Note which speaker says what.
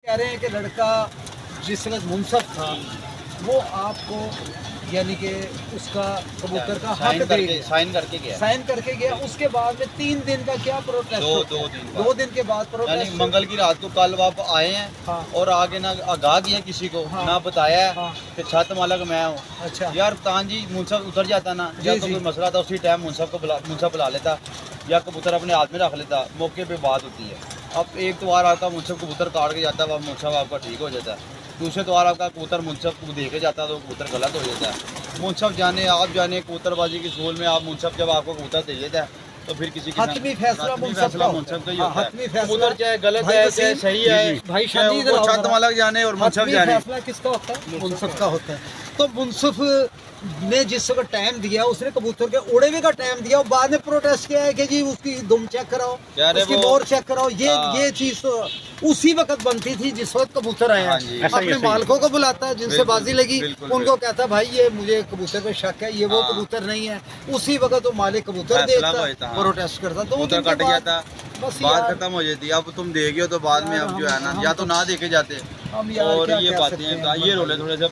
Speaker 1: कह रहे हैं कि लड़का जिस वक्त मुनसफ था वो आपको यानी कि उसका कबूतर का हक दे गया, साइन करके गया। उसके बाद में 3 दिन का क्या प्रोटेस्ट? दो दिन के बाद प्रोटेस्ट।
Speaker 2: मंगल की रात को कल आप आए हैं।
Speaker 1: हाँ।
Speaker 2: और आगे ना आगाह किया किसी को। हाँ। ना बताया है।
Speaker 1: हाँ।
Speaker 2: कि छत मालक मैं हूँ।
Speaker 1: अच्छा
Speaker 2: यार तान जी मुनसफ उतर जाता ना, या तो कोई मसला था उसी टाइम मुनसफ बुला लेता या कबूतर अपने हाथ में रख लेता, मौके पे बात होती है। अब एक तो बार आपका मुनसफ कबूतर काट के जाता है, मुनसफ आपका ठीक हो जाता है। दूसरे तो आपका कबूतर मुनसफ को दे के जाता है तो कबूतर गलत हो जाता है। मुनसफ जाने आप जाने कबूतरबाजी की स्कूल में आप मुनसफ जब आपको कबूतर दे देता है तो फिर किसी की
Speaker 1: हतमी फैसला मुनसफ का
Speaker 2: ही होता है।
Speaker 1: फैसला
Speaker 2: चाहे गलत है चाहे सही है,
Speaker 1: भाई
Speaker 2: चाहे वो छत मालक जाने और मुनसफ जाने,
Speaker 1: फैसला किसका होता है? मुनसफ का होता है। तो मुनसफ ने जिस वक्त टाइम दिया उसने कबूतर के उड़े हुए का टाइम दिया और बाद में प्रोटेस्ट किया है कि जी उसकी दुम चेक कराओ, उसकी बोर चेक कराओ। ये चीज तो उसी वक्त बनती थी जिस वक्त कबूतर आया। अपने मालिकों को बुलाता है जिनसे बाजी लगी, उनको कहता भाई ये मुझे कबूतर पे शक है, ये वो कबूतर नहीं है। उसी वक्त वो मालिक कबूतर देता, प्रोटेस्ट करता, तो
Speaker 2: कबूतर कट जाता,
Speaker 1: बस
Speaker 2: बात खत्म हो जाती। अब तुम दे गए हो तो बाद में अब जो है ना या तो ना देके जाते।
Speaker 1: हम
Speaker 2: और
Speaker 1: यार
Speaker 2: ये बातें ये रोले थोड़े से